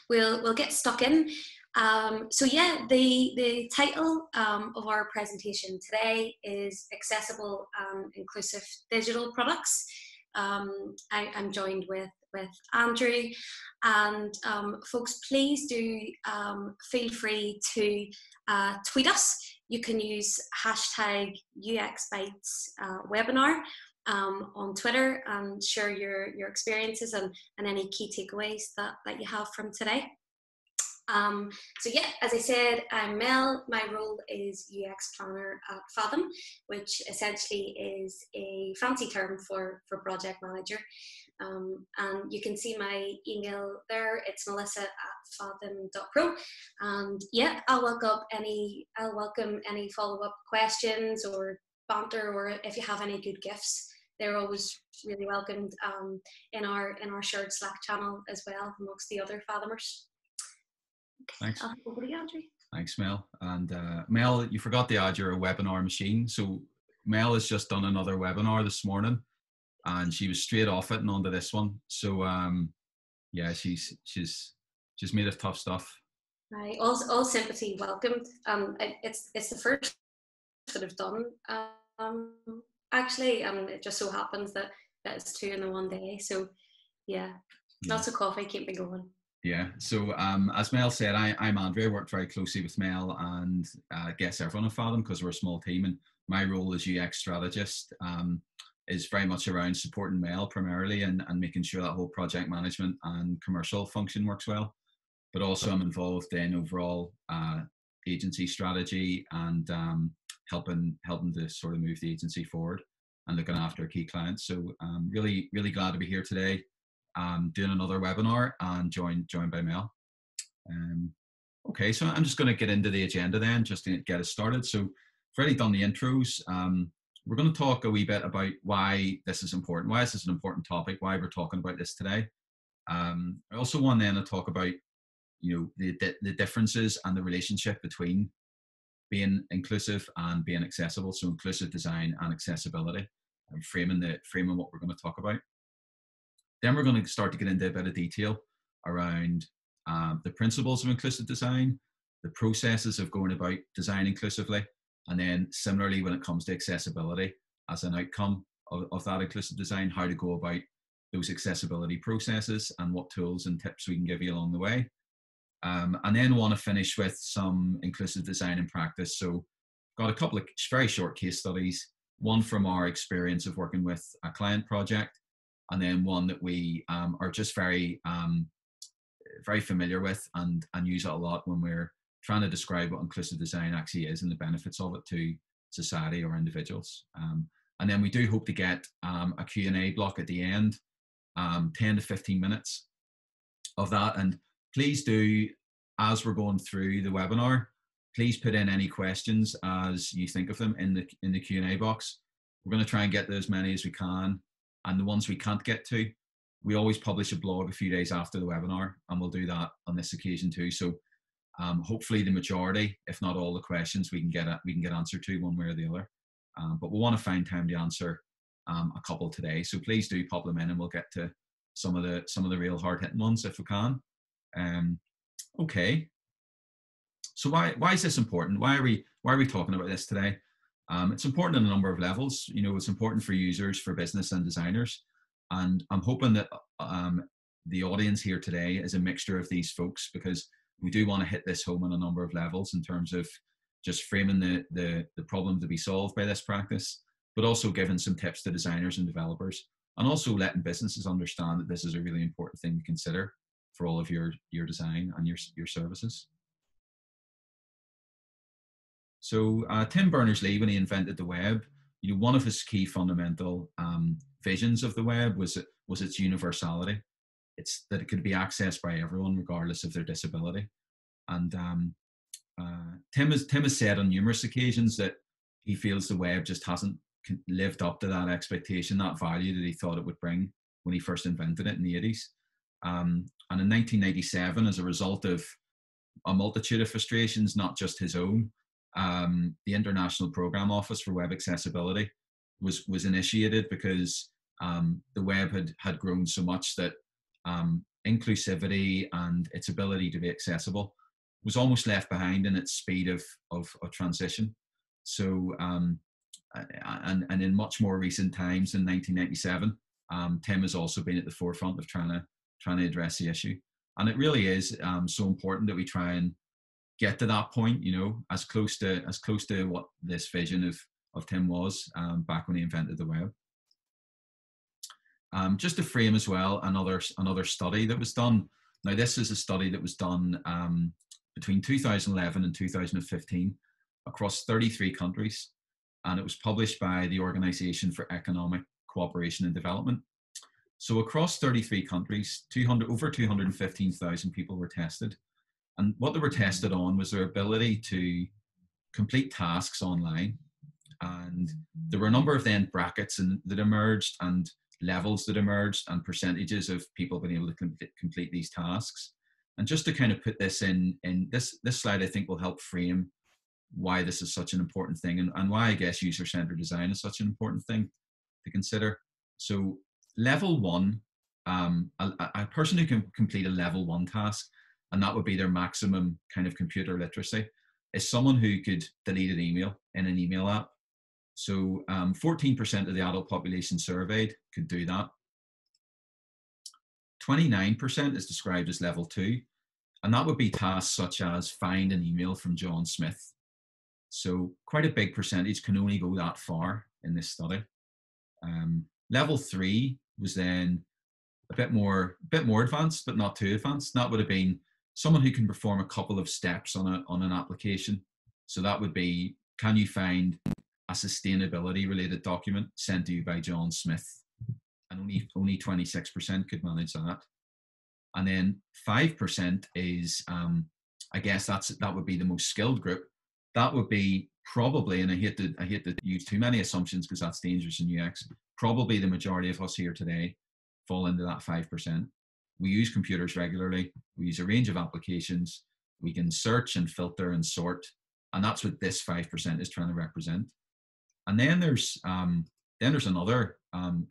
we'll get stuck in. So yeah, the title of our presentation today is Accessible and Inclusive Digital Products. I'm joined with Andrew, and folks, please do feel free to tweet us. You can use hashtag UXBytes webinar on Twitter and share your experiences and any key takeaways that you have from today. So yeah, as I said, I'm Mel. My role is UX planner at Fathom, which essentially is a fancy term for project manager. And you can see my email there. It's melissa@fathom.pro. And yeah, I'll welcome any follow-up questions or banter, or if you have any good gifts, they're always really welcomed in our shared Slack channel as well amongst the other Fathomers. Thanks. I'll hand over to you, Andrew. Thanks, Mel. And Mel, you forgot to add your webinar machine. So Mel has just done another webinar this morning, and she was straight off it and onto this one. So yeah, she's made it tough stuff. Right. All sympathy welcomed. It's the first that I've done. Actually, it just so happens that it's 2 in one day. So yeah, lots of coffee, keep me going. Yeah, so as Mel said, I'm Andrew. I work very closely with Mel and I guess everyone at Fathom because we're a small team, and my role as UX strategist is very much around supporting Mel primarily and making sure that whole project management and commercial function works well. But also I'm involved in overall agency strategy and helping to sort of move the agency forward and looking after key clients. So really glad to be here today. Doing another webinar and joined by Mel. Okay, so I'm just going to get into the agenda then, just to get us started. So I've already done the intros. We're going to talk a wee bit about why this is important, why this is an important topic, why we're talking about this today. I also want then to talk about, the differences and the relationship between being inclusive and being accessible. So inclusive design and accessibility, and framing what we're going to talk about. Then we're going to start to get into a bit of detail around the principles of inclusive design, the processes of going about design inclusively, and then similarly when it comes to accessibility as an outcome of that inclusive design, how to go about those accessibility processes and what tools and tips we can give you along the way. And then want to finish with some inclusive design in practice. So got a couple of very short case studies, one from our experience of working with a client project, and then one that we are just very familiar with and use it a lot when we're trying to describe what inclusive design actually is and the benefits of it to society or individuals. And then we do hope to get a Q&A block at the end, 10 to 15 minutes of that. And please do, as we're going through the webinar, please put in any questions as you think of them in the Q&A box. We're going to try and get to as many as we can. And the ones we can't get to, we always publish a blog a few days after the webinar, and we'll do that on this occasion too. So hopefully the majority, if not all the questions, we can get answered to one way or the other. But we want to find time to answer a couple today. So please do pop them in, and we'll get to some of the real hard hitting ones if we can. Okay. So why is this important? Why are we talking about this today? It's important on a number of levels. It's important for users, for business and designers. And I'm hoping that the audience here today is a mixture of these folks, because we do want to hit this home on a number of levels in terms of just framing the problem to be solved by this practice, but also giving some tips to designers and developers, and also letting businesses understand that this is a really important thing to consider for all of your design and your services. So Tim Berners-Lee, when he invented the web, one of his key fundamental visions of the web was its universality. It's that it could be accessed by everyone regardless of their disability. And Tim has said on numerous occasions that he feels the web just hasn't lived up to that expectation, that value that he thought it would bring when he first invented it in the 80s. And in 1997, as a result of a multitude of frustrations, not just his own, the International Programme Office for Web Accessibility was initiated because the web had grown so much that inclusivity and its ability to be accessible was almost left behind in its speed of transition. So, and in much more recent times, in 1997, Tim has also been at the forefront of trying to address the issue. And it really is so important that we try and get to that point, you know, as close to what this vision of Tim was back when he invented the web. Just to frame as well another study that was done. Now, this is a study that was done between 2011 and 2015 across 33 countries, and it was published by the Organization for Economic Cooperation and Development. So across 33 countries, over 215,000 people were tested. And what they were tested on was their ability to complete tasks online. And there were a number of then brackets that emerged, and levels that emerged, and percentages of people being able to complete these tasks. And just to kind of put this in this slide, I think will help frame why this is such an important thing, and why I guess user-centered design is such an important thing to consider. So level one, a person who can complete a level one task, and that would be their maximum kind of computer literacy, is someone who could delete an email in an email app. So 14% of the adult population surveyed could do that. 29% is described as level two, and that would be tasks such as find an email from John Smith. So quite a big percentage can only go that far in this study. Level three was then a bit more advanced, but not too advanced. That would have been someone who can perform a couple of steps on an application. So that would be, can you find a sustainability related document sent to you by John Smith? And only 26% could manage that. And then 5% is, I guess that would be the most skilled group. That would be probably, and I hate to use too many assumptions because that's dangerous in UX, probably the majority of us here today fall into that 5%. We use computers regularly. We use a range of applications. We can search and filter and sort, and that's what this 5% is trying to represent. And then there's another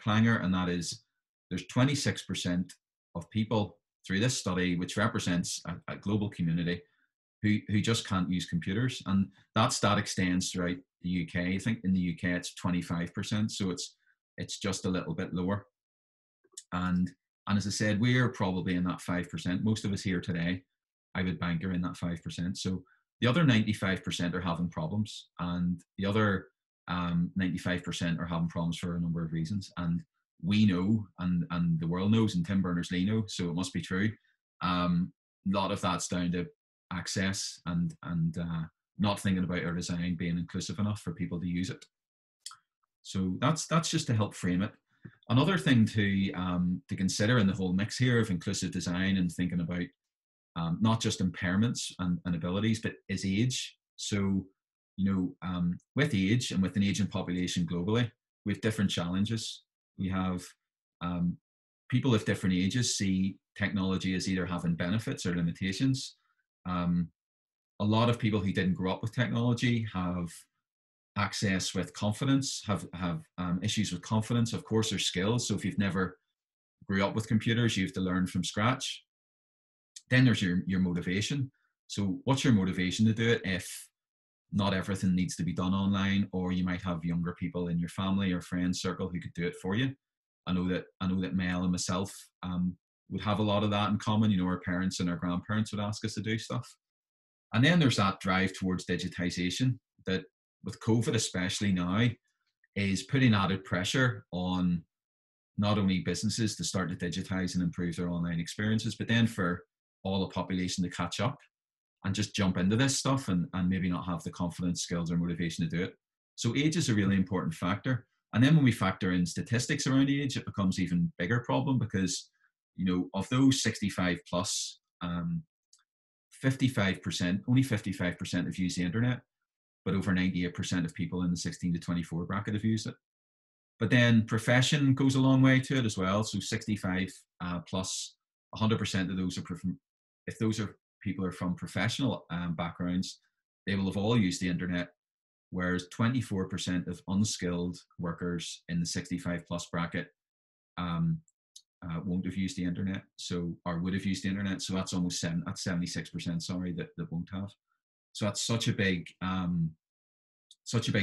clanger, and that is there's 26% of people through this study, which represents a global community, who just can't use computers, and that stat extends throughout the UK. I think in the UK it's 25%, so it's just a little bit lower. And as I said, we're probably in that 5%. Most of us here today, I would bank, are in that 5%. So the other 95% are having problems, and the other 95% are having problems for a number of reasons. And we know, and the world knows, and Tim Berners-Lee knows, so it must be true. A lot of that's down to access and not thinking about our design being inclusive enough for people to use it. So that's just to help frame it. Another thing to consider in the whole mix here of inclusive design and thinking about not just impairments and abilities, but is age. So, you know, with age and with an aging population globally, we have different challenges. We have people of different ages see technology as either having benefits or limitations. A lot of people who didn't grow up with technology have access with confidence, have issues with confidence. Of course, there's skills. So if you've never grew up with computers, you have to learn from scratch. Then there's your motivation. So what's your motivation to do it if not everything needs to be done online, or you might have younger people in your family or friend circle who could do it for you? I know that Mel and myself would have a lot of that in common. You know, our parents and our grandparents would ask us to do stuff. And then there's that drive towards digitization that, with COVID especially now, is putting added pressure on not only businesses to start to digitize and improve their online experiences, but then for all the population to catch up and just jump into this stuff and maybe not have the confidence, skills, or motivation to do it. So age is a really important factor. And then when we factor in statistics around age, it becomes even bigger problem because, you know, of those 65 plus, 55%, only 55% have used the internet, but over 98% of people in the 16 to 24 bracket have used it. But then profession goes a long way to it as well. So 65 plus, 100% of those are, if those are people are from professional backgrounds, they will have all used the internet, whereas 24% of unskilled workers in the 65 plus bracket won't have used the internet, or would have used the internet. So that's almost 76%, sorry, that won't have. So that's such a big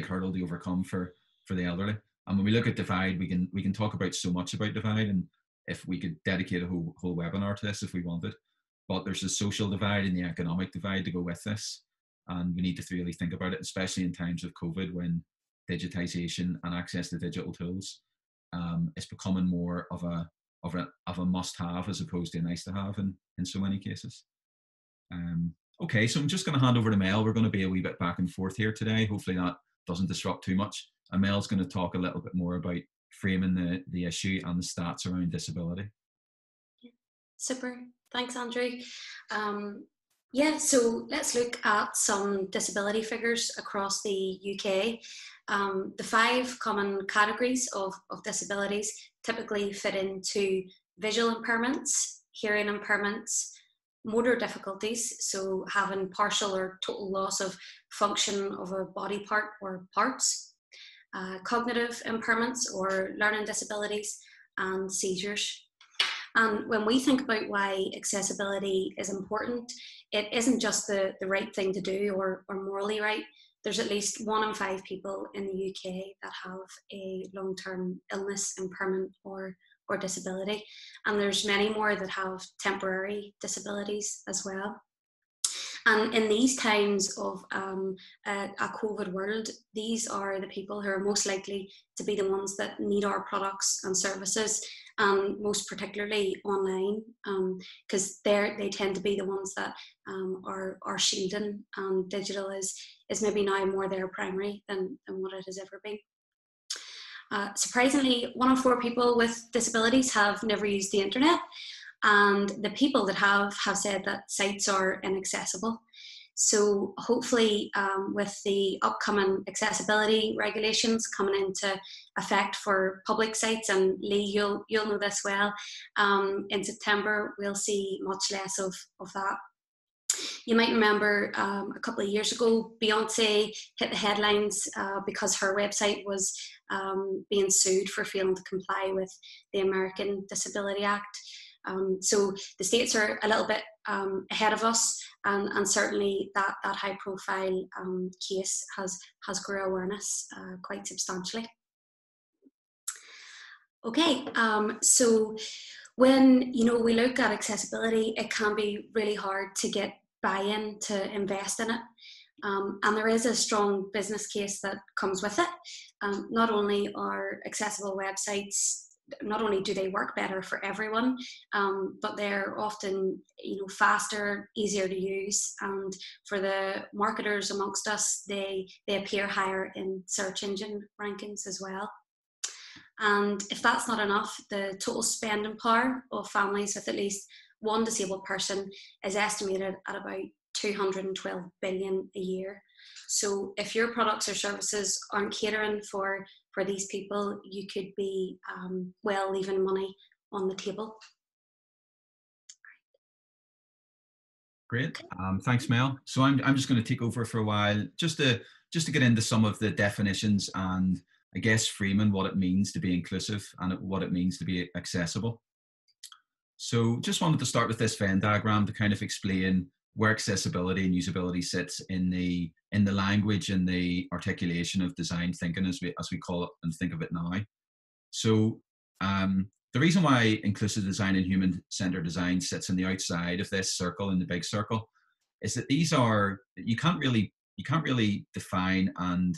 hurdle to overcome for the elderly. And when we look at divide, we can talk about so much about divide, and if we could dedicate a whole webinar to this if we wanted. But there's a social divide and the economic divide to go with this, and we need to really think about it, especially in times of COVID, when digitization and access to digital tools is becoming more of a must-have as opposed to a nice-to-have in so many cases. Okay, so I'm just going to hand over to Mel. We're going to be a wee bit back and forth here today. Hopefully that doesn't disrupt too much. And Mel's going to talk a little bit more about framing the issue and the stats around disability. Super. Thanks, Andrew. Yeah, so let's look at some disability figures across the UK. The 5 common categories of disabilities typically fit into visual impairments, hearing impairments, motor difficulties, so having partial or total loss of function of a body part or parts, cognitive impairments or learning disabilities, and seizures. And when we think about why accessibility is important, it isn't just the right thing to do or morally right. There's at least 1 in 5 people in the UK that have a long-term illness, impairment, or disability. And there's many more that have temporary disabilities as well. And in these times of a COVID world, these are the people who are most likely to be the ones that need our products and services, most particularly online, because they tend to be the ones that are shielding, and digital is maybe now more their primary than what it has ever been. Surprisingly, 1 in 4 people with disabilities have never used the internet, and the people that have said that sites are inaccessible. So hopefully with the upcoming accessibility regulations coming into effect for public sites, and Lee, you'll know this well, in September we'll see much less of that. You might remember a couple of years ago, Beyonce hit the headlines because her website was being sued for failing to comply with the American Disability Act. So the states are a little bit ahead of us, and certainly that high profile case has grew awareness quite substantially. Okay, so when we look at accessibility, it can be really hard to get buy-in to invest in it. And there is a strong business case that comes with it. Not only are accessible websites, not only do they work better for everyone, but they're often faster, easier to use, and for the marketers amongst us, they appear higher in search engine rankings as well. And if that's not enough, the total spending power of families with at least 1 disabled person is estimated at about 212 billion a year. So if your products or services aren't catering for these people, you could be well leaving money on the table. Great, thanks, Mel. So I'm just going to take over for a while, just to get into some of the definitions and I guess framing what it means to be inclusive and what it means to be accessible. So just wanted to start with this Venn diagram to kind of explain where accessibility and usability sits in the language and the articulation of design thinking, as we call it and think of it now. So the reason why inclusive design and human-centered design sits on the outside of this circle, in the big circle, is that these are, you can't really define and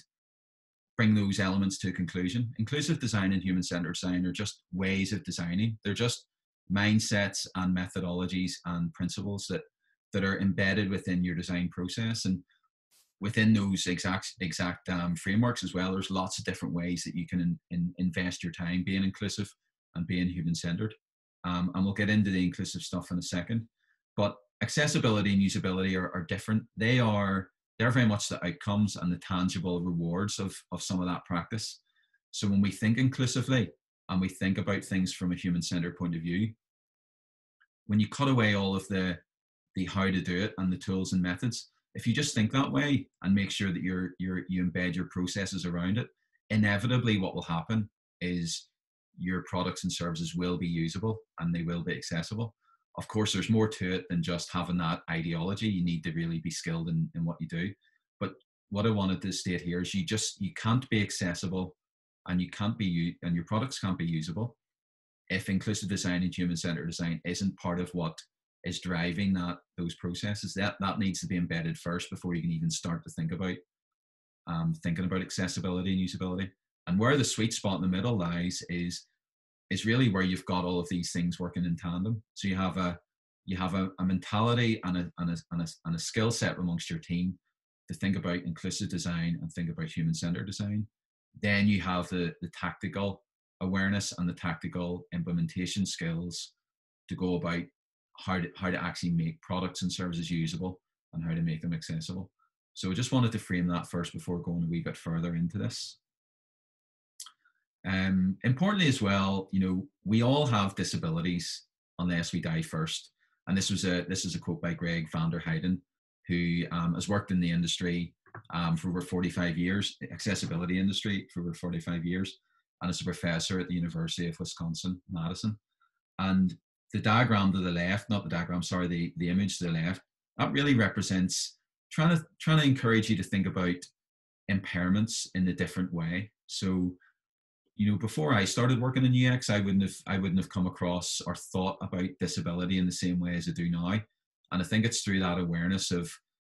bring those elements to a conclusion. Inclusive design and human-centered design are just ways of designing. They're just mindsets and methodologies and principles that are embedded within your design process, and within those exact frameworks as well. There's lots of different ways that you can invest your time being inclusive and being human-centered, and we'll get into the inclusive stuff in a second. But accessibility and usability are different. They're very much the outcomes and the tangible rewards of some of that practice. So when we think inclusively and we think about things from a human-centered point of view, when you cut away all of the how to do it and the tools and methods, if you just think that way and make sure that you embed your processes around it, inevitably what will happen is your products and services will be usable and they will be accessible. Of course, there's more to it than just having that ideology. You need to really be skilled in what you do. But what I wanted to state here is you can't be accessible and your products can't be usable if inclusive design and human-centered design isn't part of what is driving those processes. That needs to be embedded first before you can even start to think about thinking about accessibility and usability. And where the sweet spot in the middle lies is really where you've got all of these things working in tandem. So you have a mentality and a skill set amongst your team to think about inclusive design and think about human-centered design. Then you have the tactical awareness and the tactical implementation skills to go about how to actually make products and services usable and how to make them accessible. So I just wanted to frame that first before going a wee bit further into this. Importantly as well, we all have disabilities unless we die first. And this is a quote by Greg van der Heijden, who has worked in the industry for over 45 years, accessibility industry for over 45 years, and is a professor at the University of Wisconsin-Madison. And the diagram to the left, not the diagram, sorry, the image to the left, that really represents trying to encourage you to think about impairments in a different way. So, before I started working in UX, I wouldn't have come across or thought about disability in the same way as I do now. And I think it's through that awareness of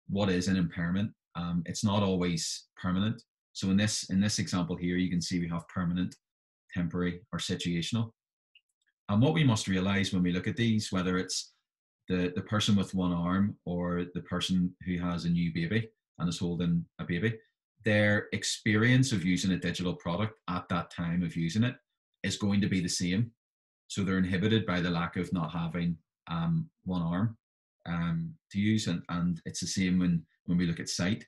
what is an impairment. It's not always permanent. So in this example here, you can see we have permanent, temporary, or situational. And what we must realize when we look at these, whether it's the person with one arm or the person who has a new baby and is holding a baby, their experience of using a digital product at that time of using it is going to be the same. So they're inhibited by the lack of not having one arm to use. And it's the same when we look at sight.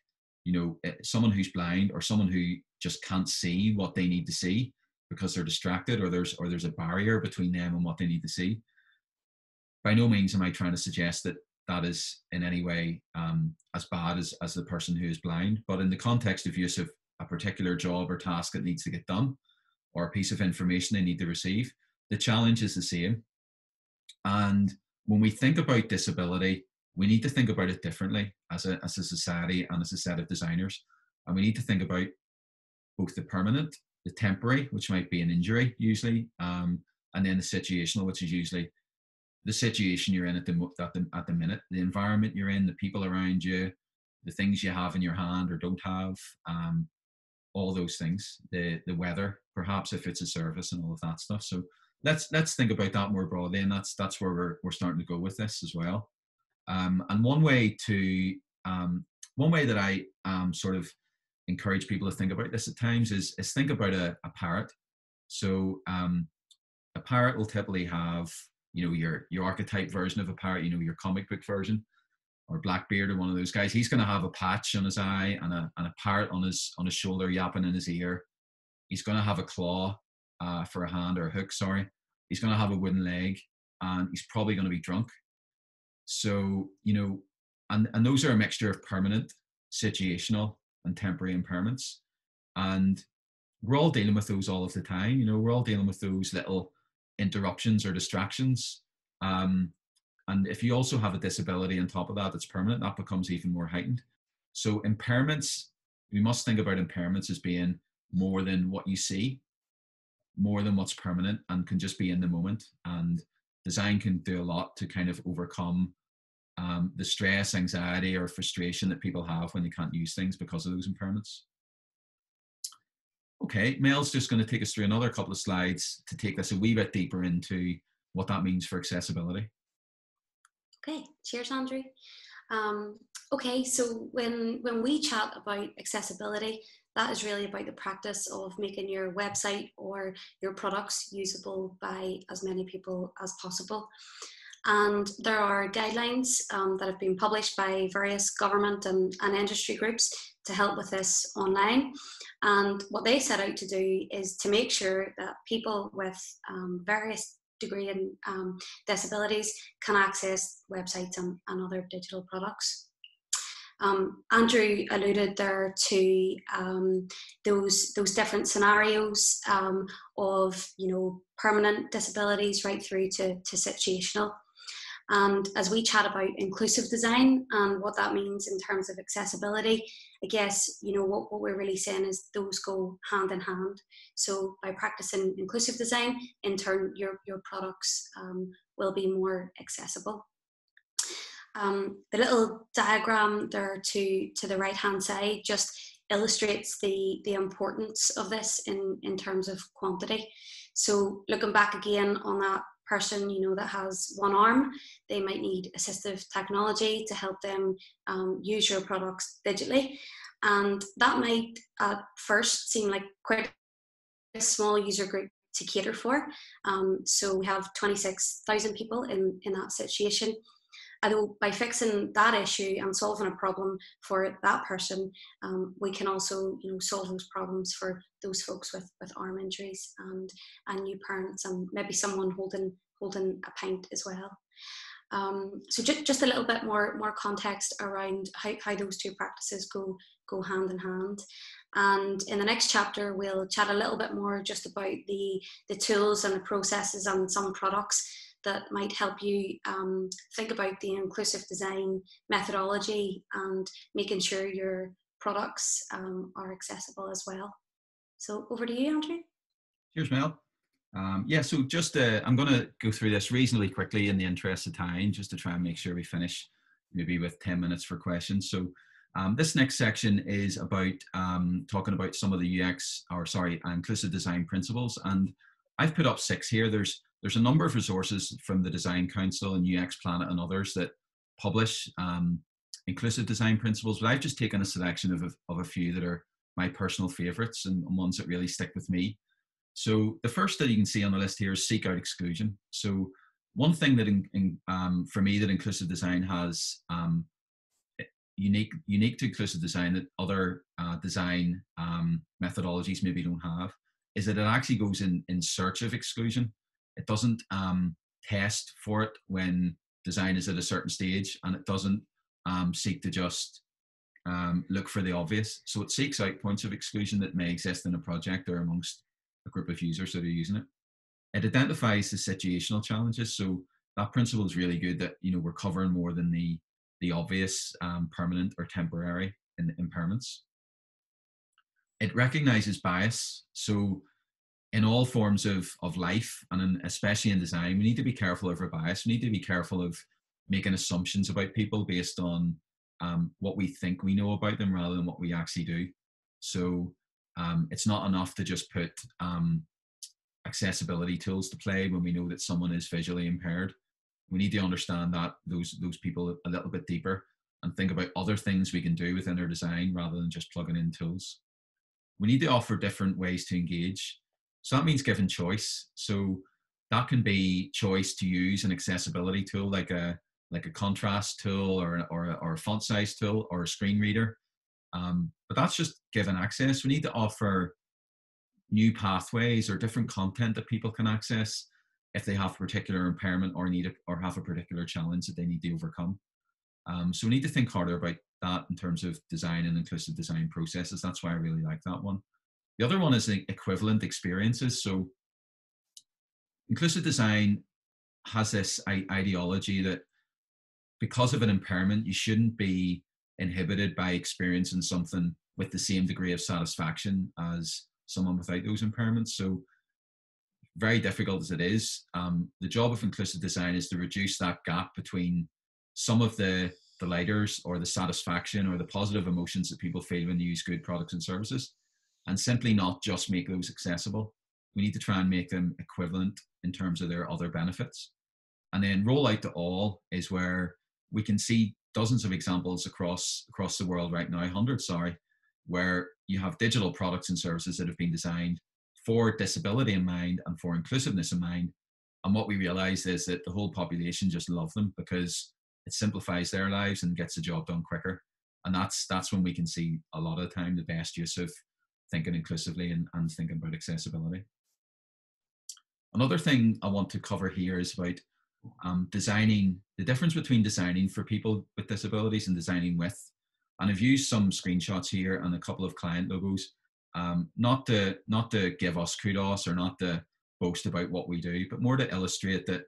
Someone who's blind or someone who just can't see what they need to see because they're distracted or there's a barrier between them and what they need to see. By no means am I trying to suggest that is in any way as bad as the person who is blind, but in the context of use of a particular job or task that needs to get done or a piece of information they need to receive, the challenge is the same. And when we think about disability, we need to think about it differently as a society and as a set of designers. And we need to think about both the permanent, the temporary, which might be an injury usually, and then the situational, which is usually the situation you're in at the minute, the environment you're in, the people around you, the things you have in your hand or don't have, all those things, the weather, perhaps if it's a service and all of that stuff. So let's think about that more broadly, and that's where we're starting to go with this as well. And one way that I sort of encourage people to think about this at times is think about a parrot. So a parrot will typically have your archetype version of a parrot, your comic book version, or Blackbeard or one of those guys. He's going to have a patch on his eye and a parrot on his shoulder yapping in his ear. He's going to have a claw for a hand, or a hook, sorry. He's going to have a wooden leg, and he's probably going to be drunk. So, and those are a mixture of permanent, situational, and temporary impairments. And we're all dealing with those all of the time. We're all dealing with those little interruptions or distractions. And if you also have a disability on top of that that's permanent, that becomes even more heightened. So impairments, we must think about impairments as being more than what you see, more than what's permanent, and can just be in the moment. And design can do a lot to kind of overcome the stress, anxiety, or frustration that people have when they can't use things because of those impairments. Okay, Mel's just going to take us through another couple of slides to take us a wee bit deeper into what that means for accessibility. Okay, cheers, Andrew. Okay, so when we chat about accessibility, that is really about the practice of making your website or your products usable by as many people as possible. And there are guidelines that have been published by various government and industry groups to help with this online. And what they set out to do is to make sure that people with various degree in disabilities can access websites and other digital products. Andrew alluded there to those different scenarios of, you know, permanent disabilities right through to situational. And as we chat about inclusive design and what that means in terms of accessibility, I guess, you know, what we're really saying is those go hand in hand. So by practicing inclusive design, in turn, your products will be more accessible. The little diagram there to the right hand side just illustrates the importance of this in terms of quantity. So looking back again on that person, you know, that has one arm, they might need assistive technology to help them use your products digitally, and that might at first seem like quite a small user group to cater for. So we have 26,000 people in that situation. Although by fixing that issue and solving a problem for that person, we can also, you know, solve those problems for those folks with arm injuries and new parents, and maybe someone holding a pint as well. So just a little bit more context around how those two practices go hand in hand. And in the next chapter, we'll chat a little bit more just about the tools and the processes and some products that might help you think about the inclusive design methodology and making sure your products are accessible as well. So over to you, Andrew. Cheers, Mel. Yeah, so just I'm going to go through this reasonably quickly in the interest of time, just to try and make sure we finish maybe with 10 minutes for questions. So this next section is about talking about some of the inclusive design principles. And I've put up 6 here. There's a number of resources from the Design Council and UX Planet and others that publish inclusive design principles, but I've just taken a selection of a few that are my personal favorites and ones that really stick with me. So the first that you can see on the list here is seek out exclusion. So one thing that for me that inclusive design has unique to inclusive design that other design methodologies maybe don't have is that it actually goes in search of exclusion. It doesn't test for it when design is at a certain stage, and it doesn't seek to just look for the obvious. So it seeks out points of exclusion that may exist in a project or amongst a group of users that are using it. It identifies the situational challenges. So that principle is really good that, you know, we're covering more than the obvious permanent or temporary impairments. It recognizes bias. So in all forms of life, and especially in design, we need to be careful of our bias. We need to be careful of making assumptions about people based on what we think we know about them rather than what we actually do. So it's not enough to just put accessibility tools to play when we know that someone is visually impaired. We need to understand that those people a little bit deeper and think about other things we can do within our design rather than just plugging in tools. We need to offer different ways to engage. So that means giving choice. So that can be choice to use an accessibility tool like a contrast tool or a font size tool or a screen reader. But that's just given access. We need to offer new pathways or different content that people can access if they have a particular impairment or have a particular challenge that they need to overcome. So we need to think harder about that in terms of design and inclusive design processes. That's why I really like that one. The other one is equivalent experiences. So inclusive design has this ideology that because of an impairment, you shouldn't be inhibited by experiencing something with the same degree of satisfaction as someone without those impairments. So very difficult as it is, the job of inclusive design is to reduce that gap between some of the delighters or the satisfaction or the positive emotions that people feel when they use good products and services, and simply not just make those accessible. We need to try and make them equivalent in terms of their other benefits. And then roll out to all is where we can see dozens of examples across the world right now, hundreds, where you have digital products and services that have been designed for disability in mind and for inclusiveness in mind. And what we realize is that the whole population just love them because it simplifies their lives and gets the job done quicker. And that's when we can see a lot of the time the best use of thinking inclusively and thinking about accessibility. Another thing I want to cover here is about designing, the difference between designing for people with disabilities and designing with. And I've used some screenshots here and a couple of client logos, not to give us kudos or not to boast about what we do, but more to illustrate that,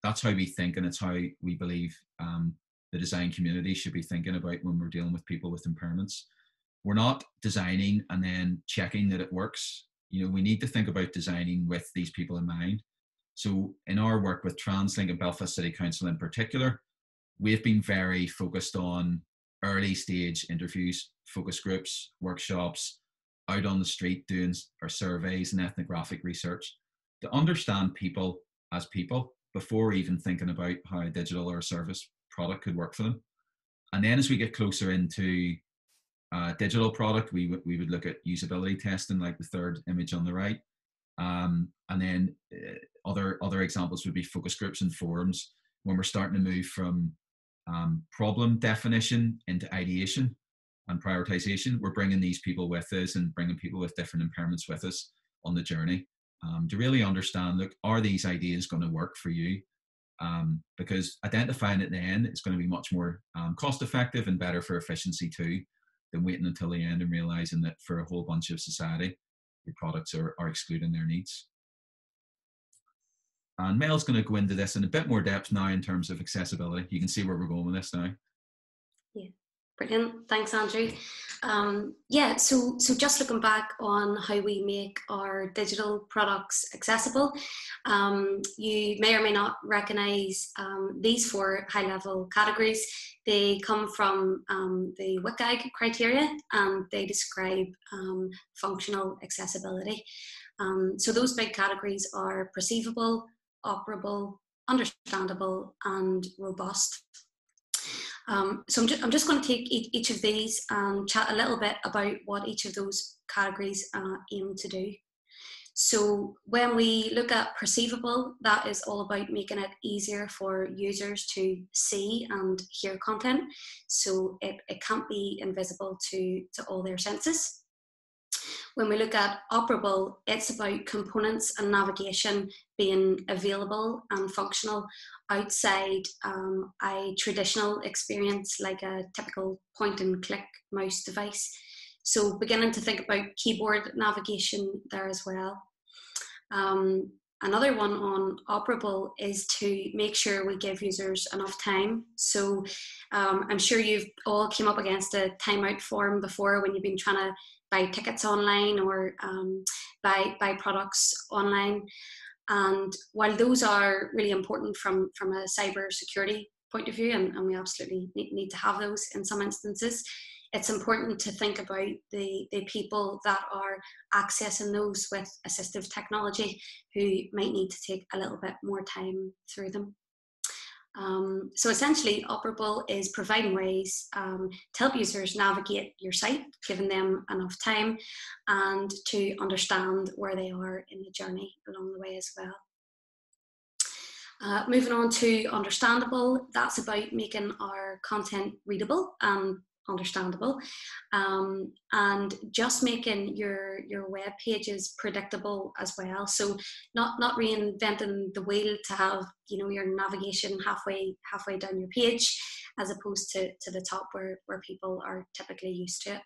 that's how we think, and it's how we believe the design community should be thinking about when we're dealing with people with impairments. We're not designing and then checking that it works. We need to think about designing with these people in mind. So in our work with TransLink and Belfast City Council in particular, we've been very focused on early stage interviews, focus groups, workshops, out on the street doing our surveys and ethnographic research to understand people as people before even thinking about how a digital or a service product could work for them. And then as we get closer into digital product, we would look at usability testing, like the third image on the right. And then other examples would be focus groups and forums, when we're starting to move from problem definition into ideation and prioritization. We're bringing these people with us and bringing people with different impairments with us on the journey to really understand, look, are these ideas going to work for you? Because identifying at the end is going to be much more cost effective and better for efficiency too, than waiting until the end and realizing that for a whole bunch of society, your products are excluding their needs. And Mel's going to go into this in a bit more depth now in terms of accessibility. You can see where we're going with this now. Yeah, brilliant. Thanks, Andrew. Yeah, so just looking back on how we make our digital products accessible, you may or may not recognise these 4 high-level categories. They come from the WCAG criteria, and they describe functional accessibility. So those big categories are perceivable, operable, understandable, and robust. So I'm just going to take each of these and chat a little bit about what each of those categories aim to do. So when we look at perceivable, that is all about making it easier for users to see and hear content. So it can't be invisible to all their senses. When we look at operable, it's about components and navigation being available and functional outside a traditional experience like a typical point and click mouse device. So beginning to think about keyboard navigation there as well. Another one on operable is to make sure we give users enough time. So I'm sure you've all came up against a timeout form before when you've been trying to buy tickets online or buy products online. And while those are really important from a cyber security point of view, and we absolutely need to have those in some instances, it's important to think about the people that are accessing those with assistive technology who might need to take a little bit more time through them. So essentially, operable is providing ways to help users navigate your site, giving them enough time and to understand where they are in the journey along the way as well. Moving on to understandable, that's about making our content readable and understandable, and just making your web pages predictable as well. So not reinventing the wheel to have your navigation halfway down your page, as opposed to the top where people are typically used to it.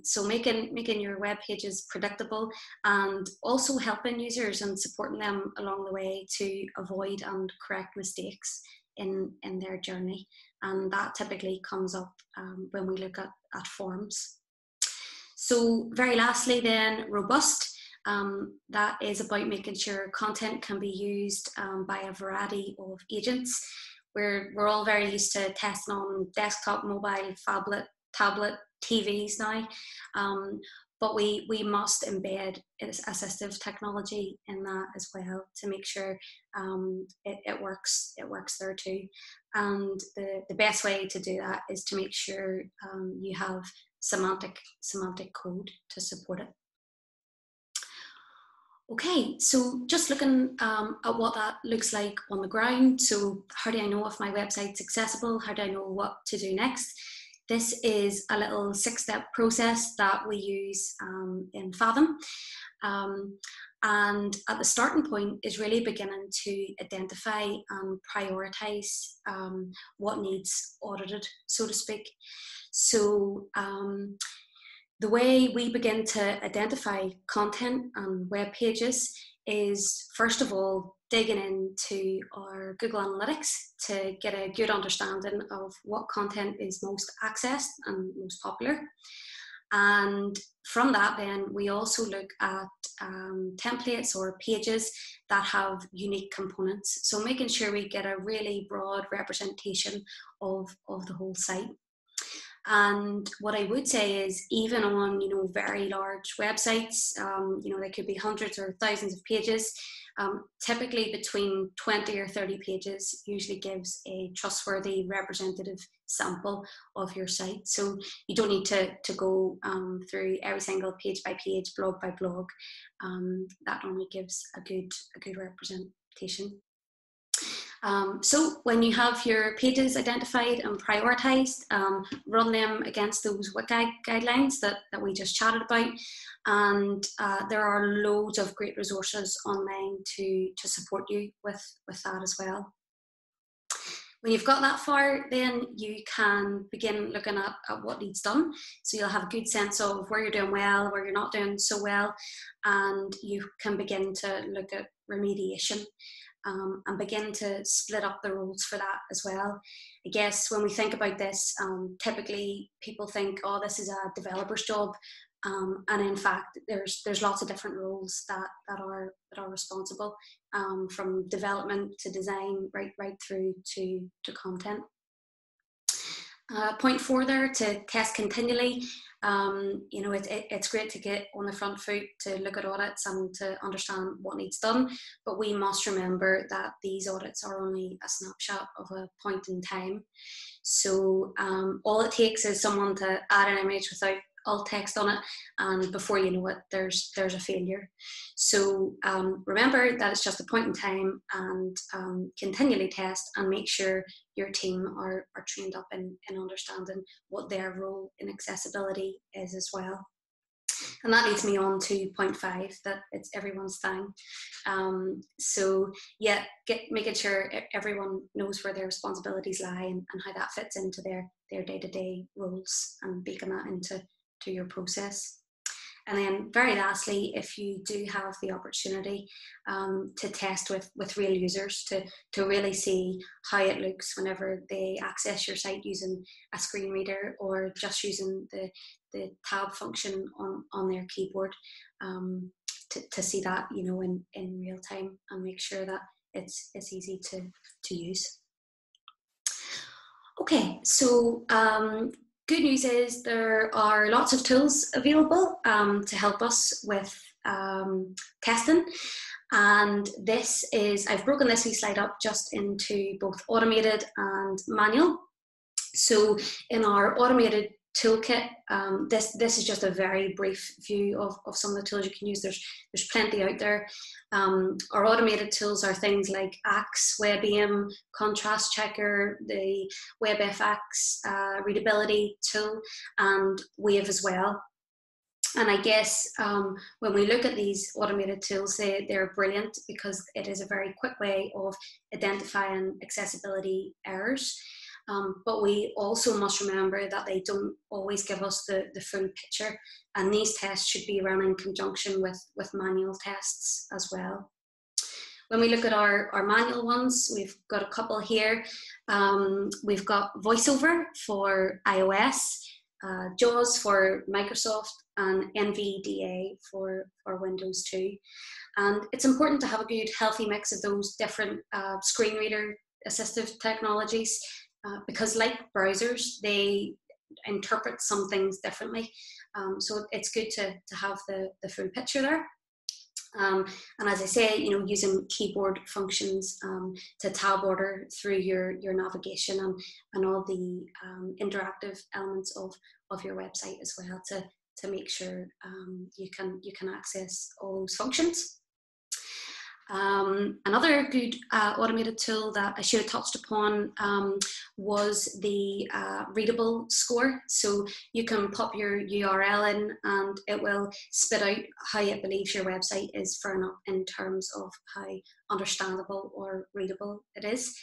So making your web pages predictable and also helping users and supporting them along the way to avoid and correct mistakes in their journey. And that typically comes up when we look at forms. So very lastly then, robust. That is about making sure content can be used by a variety of agents. We're all very used to testing on desktop, mobile, tablet, TVs now, but we must embed assistive technology in that as well to make sure it works there too. And the best way to do that is to make sure you have semantic code to support it. Okay, so just looking at what that looks like on the ground. So how do I know if my website's accessible? How do I know what to do next? This is a little 6-step process that we use in Fathom. And at the starting point is really beginning to identify and prioritise what needs audited, so to speak. So the way we begin to identify content and web pages is, first of all, digging into our Google Analytics to get a good understanding of what content is most accessed and most popular. And from that, then we also look at templates or pages that have unique components. So making sure we get a really broad representation of the whole site. And what I would say is, even on, you know, very large websites, you know, they could be hundreds or thousands of pages. Typically between 20 or 30 pages usually gives a trustworthy representative sample of your site. So you don't need to go through every single page by page, blog by blog. That only gives a good representation. So when you have your pages identified and prioritized, run them against those WCAG guidelines that we just chatted about. And there are loads of great resources online to support you with that as well. When you've got that far, then you can begin looking at what needs done. So you'll have a good sense of where you're doing well, where you're not doing so well, and you can begin to look at remediation. And begin to split up the roles for that as well. I guess when we think about this, typically people think, oh, this is a developer's job, and in fact, there's lots of different roles that are responsible, from development to design, right through to content. Point 4 there, to test continually. You know, it's great to get on the front foot, to look at audits and to understand what needs done, but we must remember that these audits are only a snapshot of a point in time. So all it takes is someone to add an image without alt text on it, and before you know it, there's a failure. So remember that it's just a point in time, and continually test and make sure your team are trained up in understanding what their role in accessibility is as well. And that leads me on to point 5, that it's everyone's thing. So yeah, making sure everyone knows where their responsibilities lie and how that fits into their day-to-day roles, and baking that into your process. And then very lastly, if you do have the opportunity to test with real users, to really see how it looks whenever they access your site using a screen reader or just using the tab function on their keyboard, to see that, you know, in real time, and make sure that it's easy to use. Okay, so good news is there are lots of tools available to help us with testing. And this is, I've broken this wee slide up just into both automated and manual. So in our automated toolkit, this is just a very brief view of some of the tools you can use. There's plenty out there. Our automated tools are things like Axe, WebAIM, Contrast Checker, the WebFX readability tool, and Wave as well. And I guess when we look at these automated tools, they're brilliant because it is a very quick way of identifying accessibility errors. But we also must remember that they don't always give us the full picture, and these tests should be run in conjunction with manual tests as well. When we look at our manual ones, we've got a couple here. We've got VoiceOver for iOS, JAWS for Microsoft, and NVDA for Windows 2. And it's important to have a good, healthy mix of those different screen reader assistive technologies, because like browsers, they interpret some things differently. So it's good to have the full picture there. And as I say, you know, using keyboard functions to tab order through your navigation and all the interactive elements of your website as well, to make sure you can access all those functions. Another good automated tool that I should have touched upon was the readable score. So you can pop your URL in and it will spit out how it believes your website is fair enough in terms of how understandable or readable it is.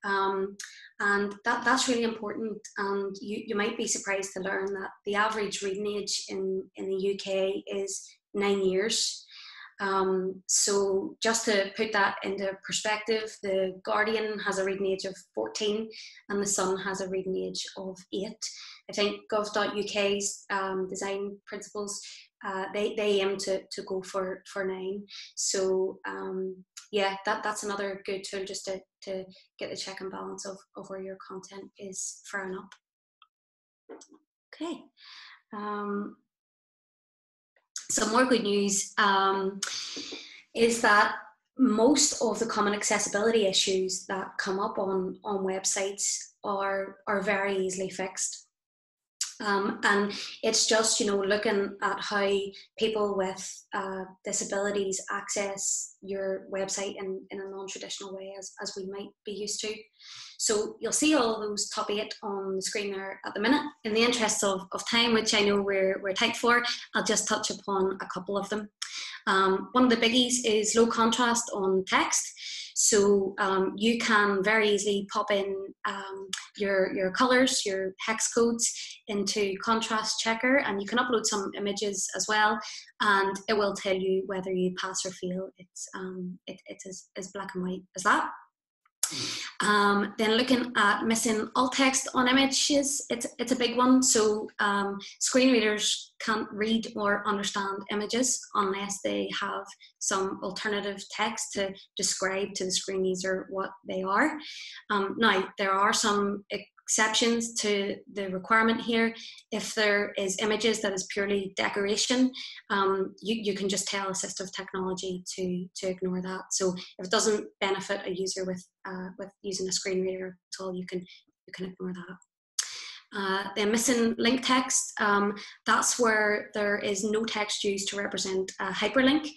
And that's really important. And you might be surprised to learn that the average reading age in the UK is 9 years. So just to put that into perspective, the Guardian has a reading age of 14 and the Sun has a reading age of 8. I think gov.uk's design principles, they aim to go for 9. So yeah, that's another good tool just to get the check and balance of where your content is fair enough. Okay. Some more good news is that most of the common accessibility issues that come up on websites are very easily fixed. And it's just, looking at how people with disabilities access your website in a non-traditional way as we might be used to. So you'll see all those top 8 on the screen there at the minute. In the interest of time, which I know we're tight for, I'll just touch upon a couple of them. One of the biggies is low contrast on text. So you can very easily pop in your colors, your hex codes into contrast checker, and you can upload some images as well, and it will tell you whether you pass or fail. It's as black and white as that. Then looking at missing alt text on images, it's a big one. So screen readers can't read or understand images unless they have some alternative text to describe to the screen user what they are. Now, there are some exceptions to the requirement here. If there is images that is purely decoration, you can just tell assistive technology to ignore that. So if it doesn't benefit a user with using a screen reader at all, you can ignore that. The missing link text, that's where there is no text used to represent a hyperlink.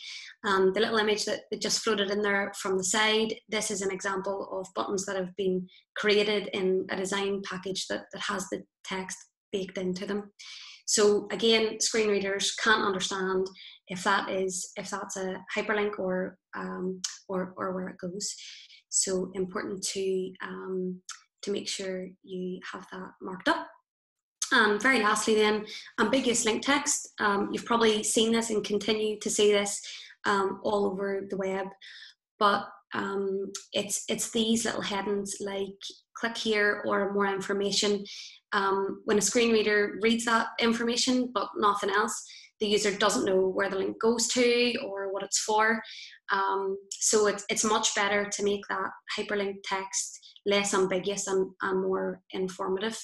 The little image that just floated in there from the side, this is an example of buttons that have been created in a design package that has the text baked into them. So again, screen readers can't understand if that's a hyperlink or where it goes. So important to make sure you have that marked up. Very lastly then, ambiguous link text. You've probably seen this and continue to see this all over the web, but it's these little headings like click here or more information. When a screen reader reads that information but nothing else, the user doesn't know where the link goes to or what it's for. So it's much better to make that hyperlink text less ambiguous and more informative.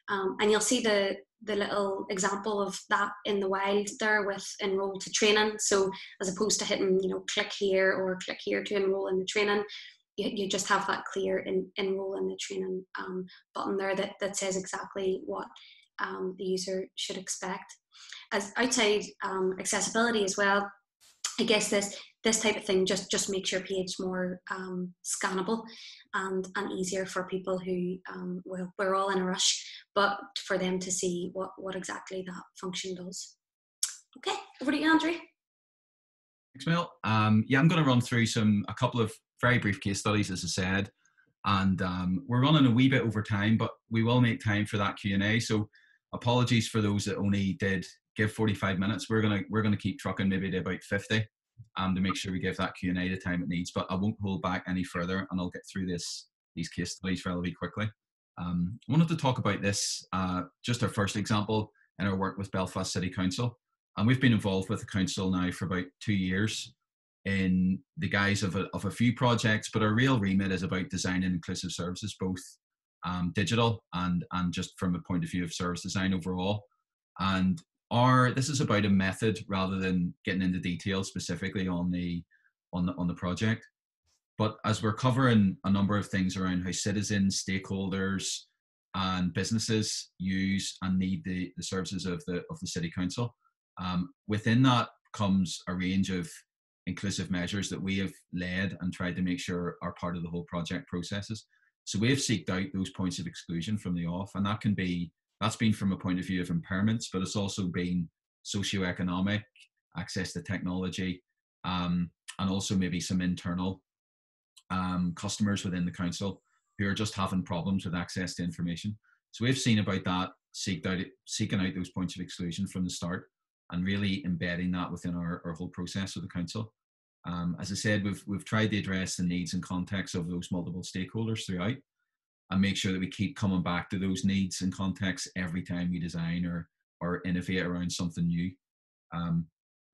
And you'll see the little example of that in the wild there with enroll to training. So as opposed to hitting, click here or click here to enroll in the training, you just have that clear enroll in the training button there that says exactly what the user should expect. As outside accessibility as well, I guess this type of thing just makes your page more scannable and easier for people who, well, we're all in a rush, but for them to see what exactly that function does. Okay, over to you, Andrew. Thanks, Mel. Yeah, I'm going to run through a couple of very brief case studies, as I said, and we're running a wee bit over time, but we will make time for that Q&A. So apologies for those that only did give 45 minutes. We're gonna keep trucking maybe to about 50. To make sure we give that Q&A the time it needs, but I won't hold back any further and I'll get through these case studies relatively quickly. I wanted to talk about this, just our first example in our work with Belfast City Council. And we've been involved with the council now for about 2 years in the guise of a few projects, but our real remit is about designing inclusive services, both digital and just from a point of view of service design overall. And this is about a method rather than getting into detail specifically on the project. But as we're covering a number of things around how citizens, stakeholders, and businesses use and need the services of the city council, within that comes a range of inclusive measures that we have led and tried to make sure are part of the whole project processes. So we have seeked out those points of exclusion from the off, and that's been from a point of view of impairments, but it's also been socioeconomic, access to technology, and also maybe some internal customers within the council who are just having problems with access to information. So we've seen about that, seeking out those points of exclusion from the start, and really embedding that within our whole process with the council. As I said, we've tried to address the needs and context of those multiple stakeholders throughout, and make sure that we keep coming back to those needs and contexts every time we design or innovate around something new.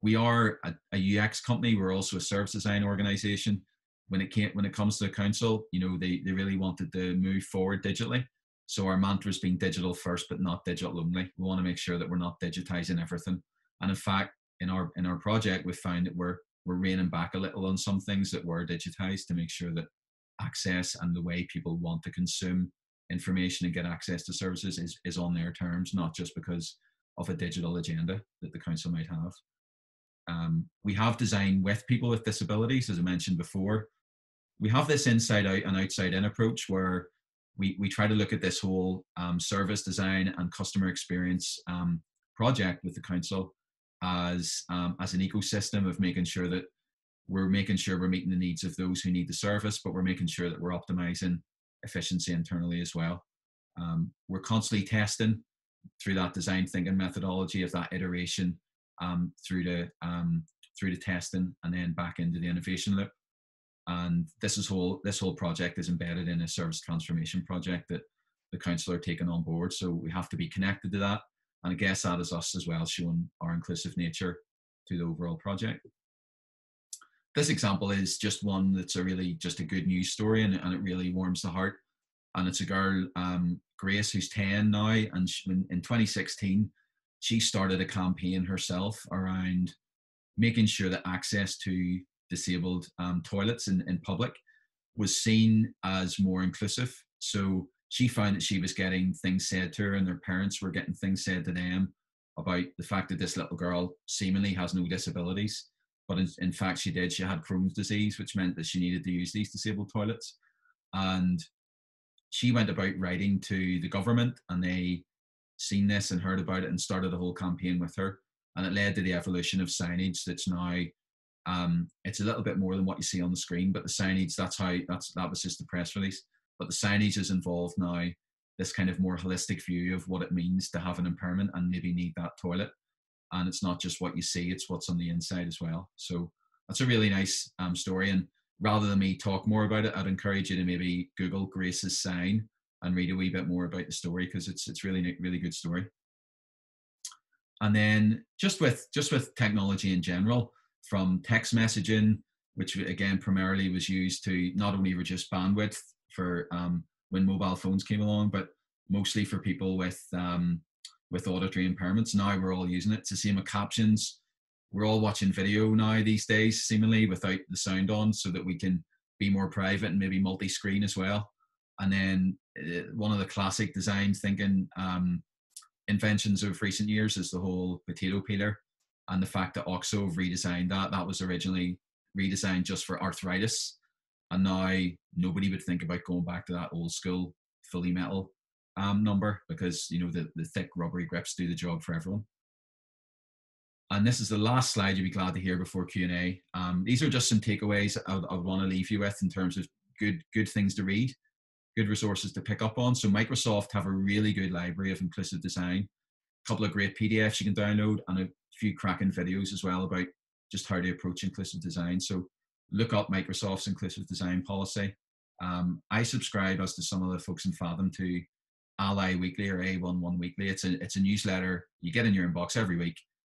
We are a UX company. We're also a service design organization. When it comes to the council, you know, they really wanted to move forward digitally. So our mantra has been digital first, but not digital only. We want to make sure that we're not digitizing everything. And in fact, in our project, we've found that we're reining back a little on some things that were digitized to make sure that access and the way people want to consume information and get access to services is on their terms, not just because of a digital agenda that the council might have. We have designed with people with disabilities, as I mentioned before. We have this inside out and outside in approach where we try to look at this whole service design and customer experience project with the council as an ecosystem of making sure that we're meeting the needs of those who need the service, but we're making sure that we're optimizing efficiency internally as well. We're constantly testing through that design thinking methodology of that iteration through the testing and then back into the innovation loop. And this whole project is embedded in a service transformation project that the council are taking on board. So we have to be connected to that. And I guess that is us as well, showing our inclusive nature to the overall project. This example is just one that's just a good news story, and it really warms the heart. And it's a girl, Grace, who's 10 now, and in 2016, she started a campaign herself around making sure that access to disabled toilets in public was seen as more inclusive. So she found that she was getting things said to her, and their parents were getting things said to them about the fact that this little girl seemingly has no disabilities. But in fact, she did. She had Crohn's disease, which meant that she needed to use these disabled toilets. And she went about writing to the government, and they seen this and heard about it and started a whole campaign with her. And it led to the evolution of signage that's now, it's a little bit more than what you see on the screen, but the signage, that was just the press release. But the signage is involved now, this kind of more holistic view of what it means to have an impairment and maybe need that toilet. And it's not just what you see, it's what's on the inside as well. So that's a really nice story. And rather than me talk more about it, I'd encourage you to maybe Google Grace's sign and read a wee bit more about the story, because it's really good story. And then just with technology in general, from text messaging, which again primarily was used to not only reduce bandwidth for when mobile phones came along, but mostly for people with auditory impairments. Now we're all using it. It's the same with captions. We're all watching video now these days, seemingly without the sound on, so that we can be more private and maybe multi-screen as well. And then one of the classic design thinking inventions of recent years is the whole potato peeler, and the fact that OXO have redesigned that was originally redesigned just for arthritis, and now nobody would think about going back to that old school fully metal number, because you know the thick rubbery grips do the job for everyone. And this is the last slide you'll be glad to hear before Q&A. These are just some takeaways I would want to leave you with in terms of good things to read, good resources to pick up on. So Microsoft have a really good library of inclusive design, a couple of great PDFs you can download, and a few cracking videos as well about just how to approach inclusive design. So look up Microsoft's inclusive design policy. I subscribe, as to some of the folks in Fathom, to Ally Weekly or A11 Weekly. It's a newsletter you get in your inbox every week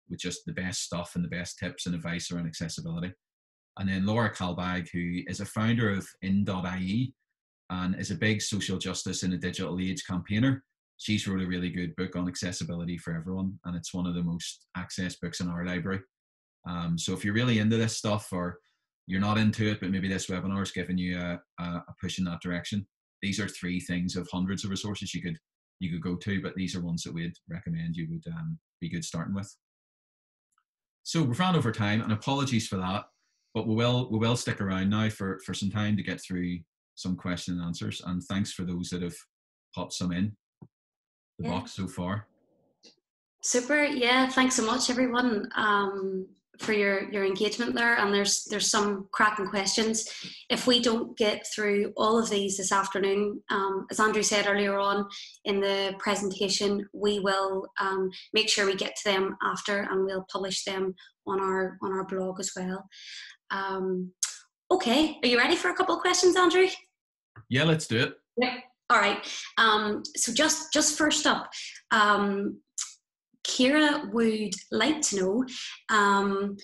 with just the best stuff and the best tips and advice around accessibility. And then Laura Kalbag, who is a founder of in.ie and is a big social justice in a digital age campaigner. She's wrote a really good book on accessibility for everyone, and it's one of the most accessed books in our library. So if you're really into this stuff, or you're not into it, but maybe this webinar is giving you a push in that direction, these are 3 things of hundreds of resources you could go to, but these are ones that we'd recommend you would be good starting with. So we've run over time, and apologies for that. But we will stick around now for some time to get through some question and answers. And thanks for those that have popped some in the box so far. Super. Yeah, thanks so much, everyone, for your engagement there. And there's some cracking questions. If we don't get through all of these this afternoon, as Andrew said earlier on in the presentation, we will make sure we get to them after, and we'll publish them on our blog as well. Okay, are you ready for a couple of questions, Andrew? Yeah, let's do it. Yeah. All right. So just first up, Kira would like to know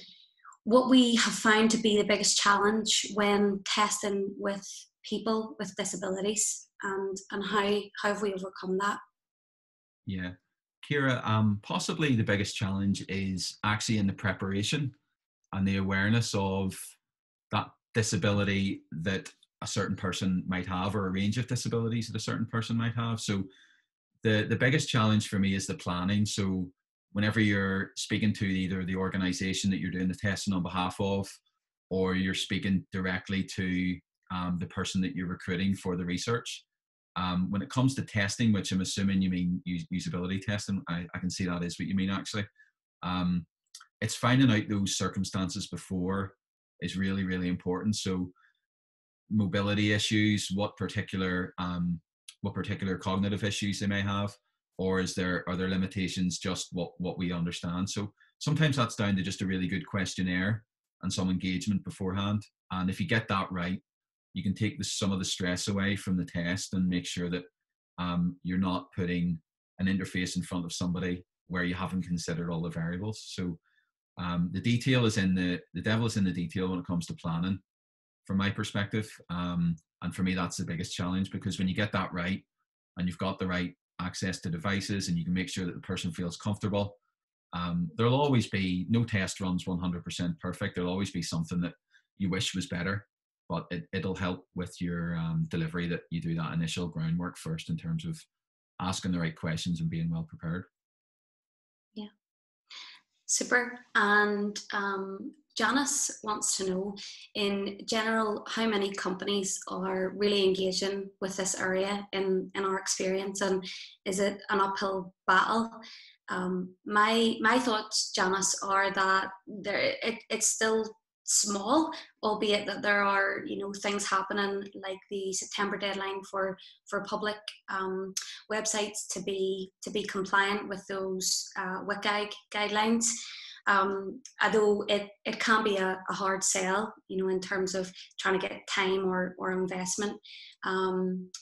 what we have found to be the biggest challenge when testing with people with disabilities, and how have we overcome that? Yeah, Kira, possibly the biggest challenge is actually in the preparation and the awareness of that disability that a certain person might have, or a range of disabilities that a certain person might have. So the biggest challenge for me is the planning. So whenever you're speaking to either the organization that you're doing the testing on behalf of, or you're speaking directly to the person that you're recruiting for the research, when it comes to testing, which I'm assuming you mean usability testing, I can see that is what you mean actually. It's finding out those circumstances before is really, really important. So mobility issues, what particular cognitive issues they may have, or are there limitations just what we understand? So sometimes that's down to just a really good questionnaire and some engagement beforehand. And if you get that right, you can take some of the stress away from the test and make sure that you're not putting an interface in front of somebody where you haven't considered all the variables. So the devil is in the detail when it comes to planning, from my perspective. And for me, that's the biggest challenge, because when you get that right and you've got the right access to devices and you can make sure that the person feels comfortable, there'll always be, no test runs 100% perfect. There'll always be something that you wish was better, but it'll help with your delivery that you do that initial groundwork first in terms of asking the right questions and being well prepared. Yeah. Super. And Janice wants to know, in general, how many companies are really engaging with this area in our experience, and is it an uphill battle? My thoughts, Janice, are that it's still small, albeit that there are things happening, like the September deadline for public websites to be compliant with those WCAG guidelines. Although it can be a hard sell, in terms of trying to get time or investment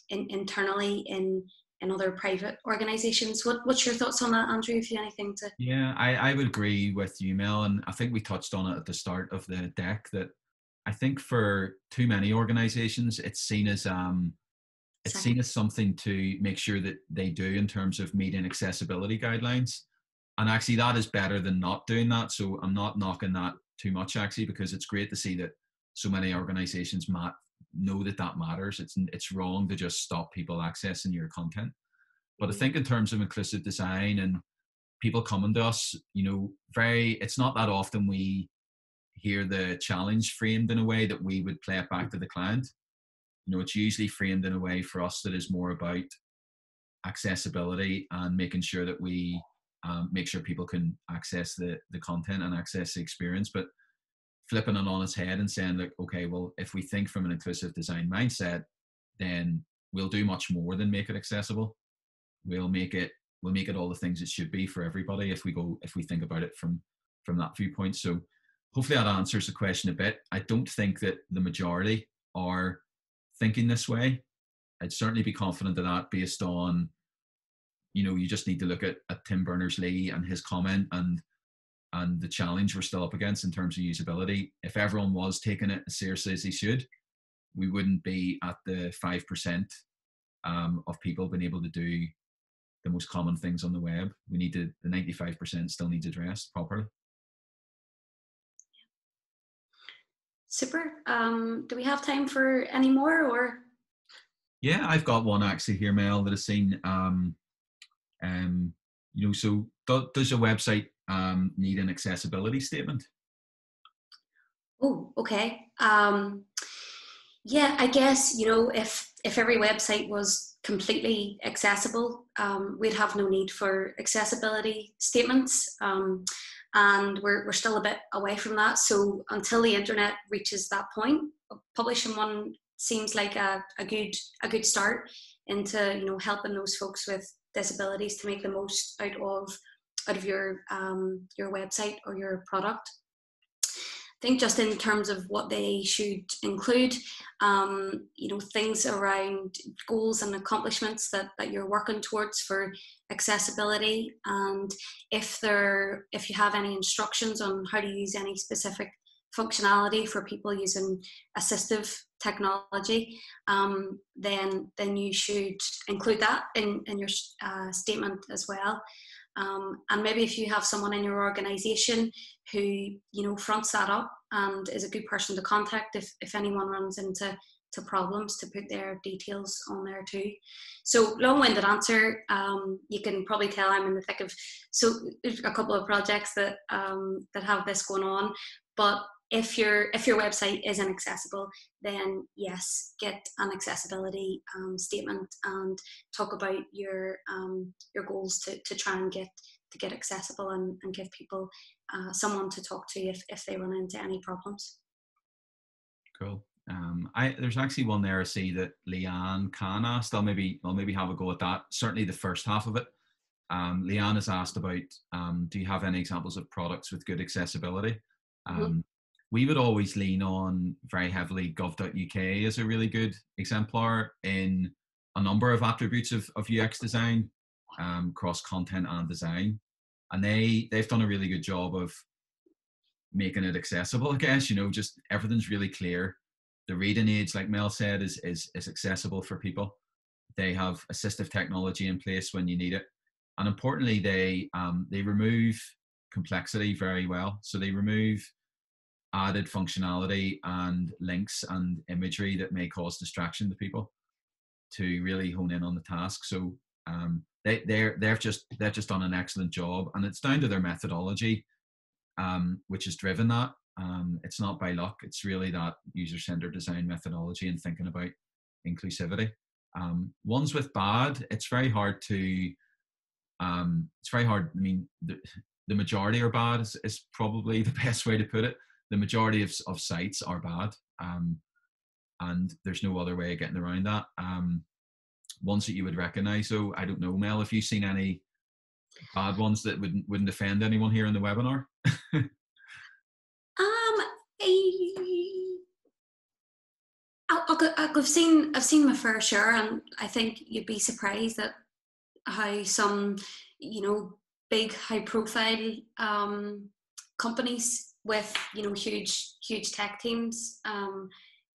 internally in other private organisations. What's your thoughts on that, Andrew? If you have anything to... Yeah, I would agree with you, Mel, and I think we touched on it at the start of the deck, that I think for too many organisations, it's seen as something to make sure that they do in terms of meeting accessibility guidelines. And actually that is better than not doing that. So I'm not knocking that too much, actually, because it's great to see that so many organizations know that matters. It's wrong to just stop people accessing your content. But I think in terms of inclusive design and people coming to us, it's not that often we hear the challenge framed in a way that we would play it back to the client. It's usually framed in a way for us that is more about accessibility and making sure that we make sure people can access the content and access the experience, but flipping it on its head and saying, like, okay, well, if we think from an inclusive design mindset, then we'll do much more than make it accessible. We'll make it all the things it should be for everybody if we think about it from that viewpoint. So hopefully that answers the question a bit. I don't think that the majority are thinking this way. I'd certainly be confident of that based on, you just need to look at Tim Berners-Lee and his comment and the challenge we're still up against in terms of usability. If everyone was taking it as seriously as they should, we wouldn't be at the 5% of people being able to do the most common things on the web. The 95% still needs addressed properly. Super. Do we have time for any more, or? Yeah, I've got one actually here, Mel, that I've seen. So does your website need an accessibility statement? Oh, okay. Yeah, I guess, if every website was completely accessible, we'd have no need for accessibility statements. And we're still a bit away from that. So until the internet reaches that point, publishing one seems like a good start into, helping those folks with disabilities to make the most out of your website or your product. I think just in terms of what they should include, things around goals and accomplishments that you're working towards for accessibility, and if you have any instructions on how to use any specific functionality for people using assistive technology, then you should include that in your statement as well. And maybe if you have someone in your organization who fronts that up and is a good person to contact if anyone runs into problems, to put their details on there too. So long-winded answer. You can probably tell I'm in the thick of a couple of projects that have this going on. But if your website isn't accessible, then yes, get an accessibility statement and talk about your goals to try and get accessible, and give people someone to talk to if they run into any problems. Cool. There's actually one there I see that Leanne Khan asked. I'll maybe have a go at that. Certainly the first half of it. Leanne has asked about, do you have any examples of products with good accessibility? We would always lean on very heavily gov.uk as a really good exemplar in a number of attributes of UX design, across content and design. And they've done a really good job of making it accessible, I guess. Just everything's really clear. The reading age, like Mel said, is accessible for people. They have assistive technology in place when you need it. And importantly, they remove complexity very well. So they remove added functionality and links and imagery that may cause distraction to people, to really hone in on the task. So they've just done an excellent job, and it's down to their methodology, which has driven that. It's not by luck. It's really that user-centered design methodology and thinking about inclusivity. Ones with bad, it's very hard. I mean, the majority are bad is probably the best way to put it. The majority of sites are bad, and there's no other way of getting around that. Ones that you would recognize, though, I don't know, Mel, if you've seen any bad ones that wouldn't offend anyone here in the webinar. I've seen my fair share, and I think you'd be surprised at how some big high profile companies with huge tech teams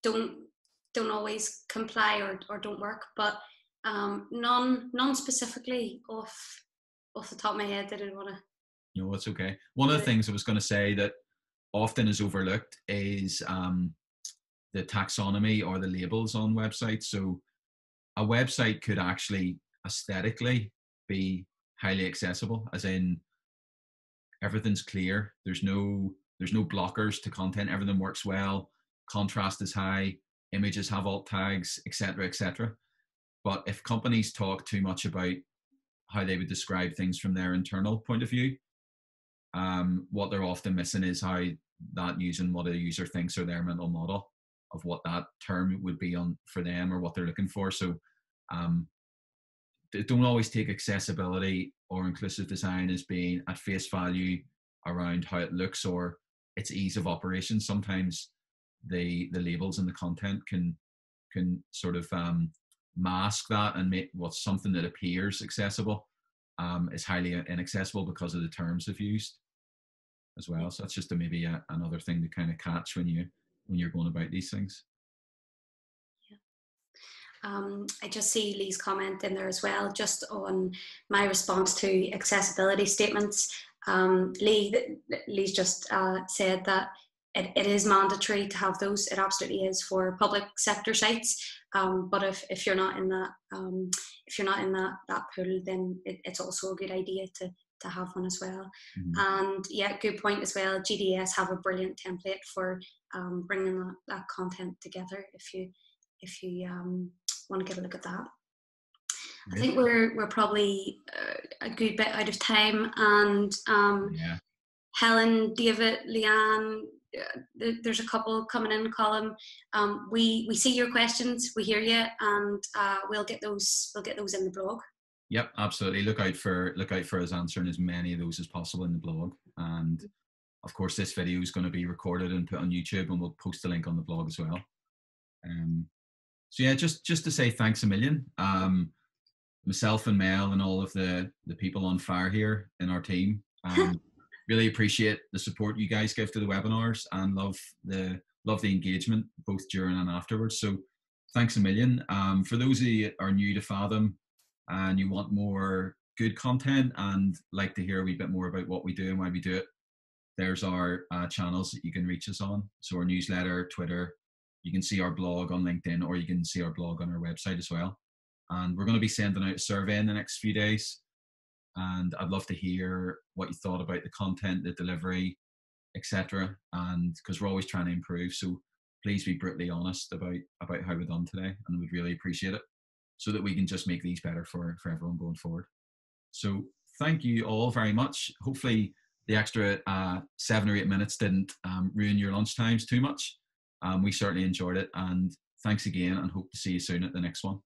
don't always comply or don't work. But none specifically off the top of my head that I want to. No, it's okay. One of the things I was going to say that often is overlooked is the taxonomy or the labels on websites. So a website could actually aesthetically be highly accessible, as in everything's clear. There's no blockers to content. Everything works well. Contrast is high. Images have alt tags, etc., etc. But if companies talk too much about how they would describe things from their internal point of view, what they're often missing is how that using what a user thinks or their mental model of what that term would be on for them or what they're looking for. So don't always take accessibility or inclusive design as being at face value around how it looks or its ease of operation. Sometimes the labels and the content can sort of mask that and make what's something that appears accessible is highly inaccessible because of the terms they've used as well. So that's just maybe another thing to kind of catch when you're going about these things. I just see Lee's comment in there as well, just on my response to accessibility statements. Lee's just said that it is mandatory to have those. It absolutely is for public sector sites. But if you're not in that, that pool, then it's also a good idea to to have one as well. Mm-hmm. And yeah, good point as well. GDS have a brilliant template for bringing that content together. If you want to get a look at that. I think we're probably a good bit out of time, and yeah. Helen, David, Leanne, there's a couple coming in, Colin. We see your questions, we hear you, and we'll get those in the blog. Yep, absolutely. Look out for us answering as many of those as possible in the blog. And of course, this video is going to be recorded and put on YouTube, and we'll post the link on the blog as well. So yeah, just to say thanks a million. Myself and Mel and all of the people on fire here in our team. Really appreciate the support you guys give to the webinars, and love the engagement both during and afterwards. So thanks a million. For those of you that are new to Fathom and you want more good content and like to hear a wee bit more about what we do and why we do it, there's our channels that you can reach us on. So our newsletter, Twitter, you can see our blog on LinkedIn, or you can see our blog on our website as well. And we're going to be sending out a survey in the next few days. And I'd love to hear what you thought about the content, the delivery, etc. And because we're always trying to improve, so please be brutally honest about how we've done today, and we'd really appreciate it, so that we can just make these better for everyone going forward. So thank you all very much. Hopefully the extra 7 or 8 minutes didn't ruin your lunch times too much. We certainly enjoyed it, and thanks again, and hope to see you soon at the next one.